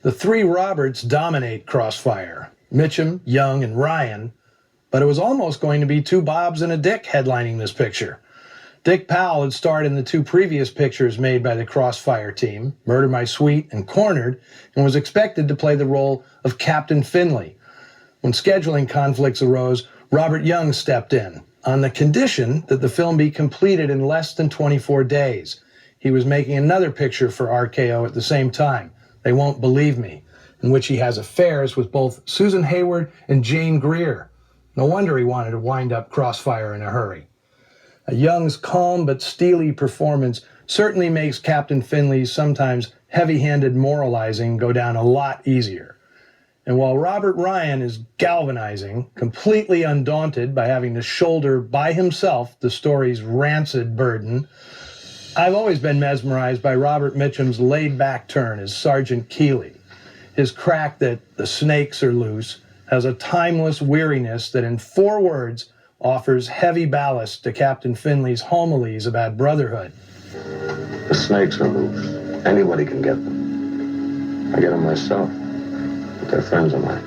The three Roberts dominate Crossfire, Mitchum, Young, and Ryan, but it was almost going to be two Bobs and a Dick headlining this picture. Dick Powell had starred in the two previous pictures made by the Crossfire team, Murder My Sweet and Cornered, and was expected to play the role of Captain Finley. When scheduling conflicts arose, Robert Young stepped in, on the condition that the film be completed in less than 24 days. He was making another picture for RKO at the same time, They Won't Believe Me, in which he has affairs with both Susan Hayward and Jane Greer. No wonder he wanted to wind up Crossfire in a hurry. Young's calm but steely performance certainly makes Captain Finley's sometimes heavy-handed moralizing go down a lot easier. And while Robert Ryan is galvanizing, completely undaunted by having to shoulder by himself the story's rancid burden, I've always been mesmerized by Robert Mitchum's laid-back turn as Sergeant Keeley. His crack that the snakes are loose has a timeless weariness that in 4 words offers heavy ballast to Captain Finley's homilies about brotherhood. The snakes are loose. Anybody can get them. I get them myself, but they're friends of mine.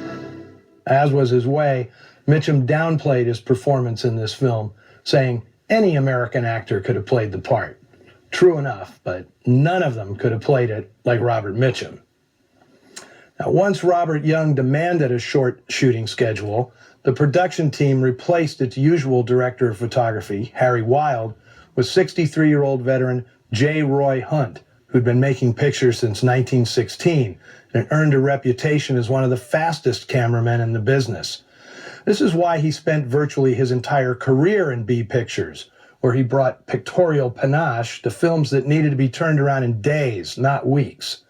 As was his way, Mitchum downplayed his performance in this film, saying any American actor could have played the part. True enough, but none of them could have played it like Robert Mitchum. Now, once Robert Young demanded a short shooting schedule, the production team replaced its usual director of photography, Harry Wild, with 63-year-old veteran J. Roy Hunt, who'd been making pictures since 1916 and earned a reputation as one of the fastest cameramen in the business. This is why he spent virtually his entire career in B pictures, where he brought pictorial panache to films that needed to be turned around in days, not weeks.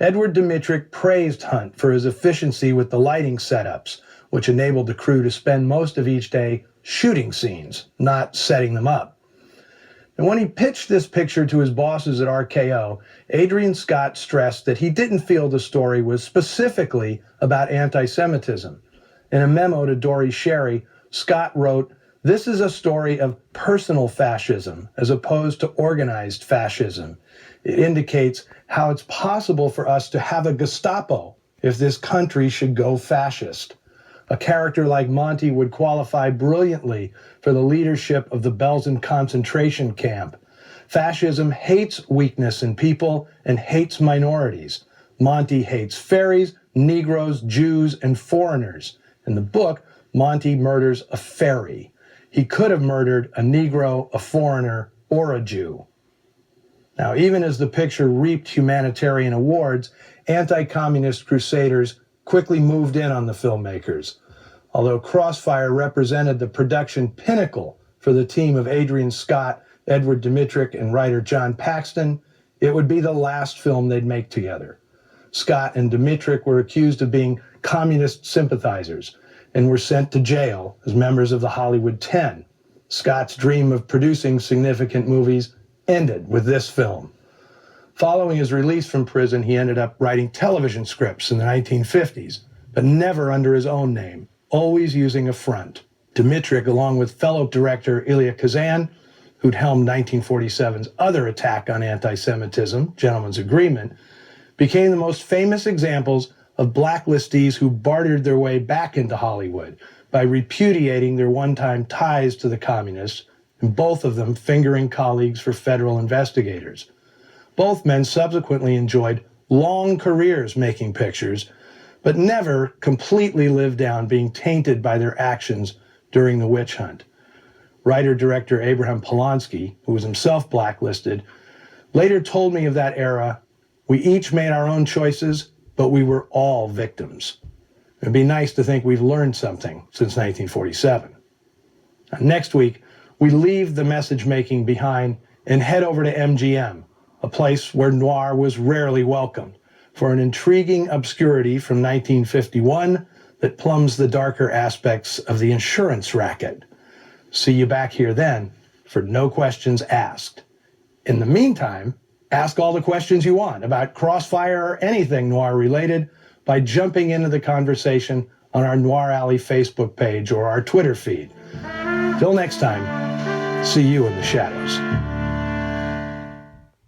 Edward Dmytryk praised Hunt for his efficiency with the lighting setups, which enabled the crew to spend most of each day shooting scenes, not setting them up. And when he pitched this picture to his bosses at RKO, Adrian Scott stressed that he didn't feel the story was specifically about anti-Semitism. In a memo to Dory Sherry, Scott wrote, "This is a story of personal fascism as opposed to organized fascism. It indicates how it's possible for us to have a Gestapo if this country should go fascist. A character like Monty would qualify brilliantly for the leadership of the Belsen concentration camp. Fascism hates weakness in people and hates minorities. Monty hates fairies, Negroes, Jews, and foreigners. In the book, Monty murders a fairy. He could have murdered a Negro, a foreigner, or a Jew." Now, even as the picture reaped humanitarian awards, anti-communist crusaders quickly moved in on the filmmakers. Although Crossfire represented the production pinnacle for the team of Adrian Scott, Edward Dmytryk, and writer John Paxton, it would be the last film they'd make together. Scott and Dmytryk were accused of being communist sympathizers and were sent to jail as members of the Hollywood 10. Scott's dream of producing significant movies ended with this film. Following his release from prison, he ended up writing television scripts in the 1950s, but never under his own name, always using a front. Dmytryk, along with fellow director Elia Kazan, who'd helmed 1947's other attack on anti-Semitism, Gentleman's Agreement, became the most famous examples of blacklistees who bartered their way back into Hollywood by repudiating their one-time ties to the communists, and both of them fingering colleagues for federal investigators. Both men subsequently enjoyed long careers making pictures, but never completely lived down being tainted by their actions during the witch hunt. Writer-director Abraham Polanski, who was himself blacklisted, later told me of that era, "We each made our own choices, but we were all victims." It'd be nice to think we've learned something since 1947. Next week, we leave the message making behind and head over to MGM, a place where noir was rarely welcomed, for an intriguing obscurity from 1951 that plumbs the darker aspects of the insurance racket. See you back here then for No Questions Asked. In the meantime, ask all the questions you want about Crossfire or anything noir related by jumping into the conversation on our Noir Alley Facebook page or our Twitter feed. Till next time, see you in the shadows.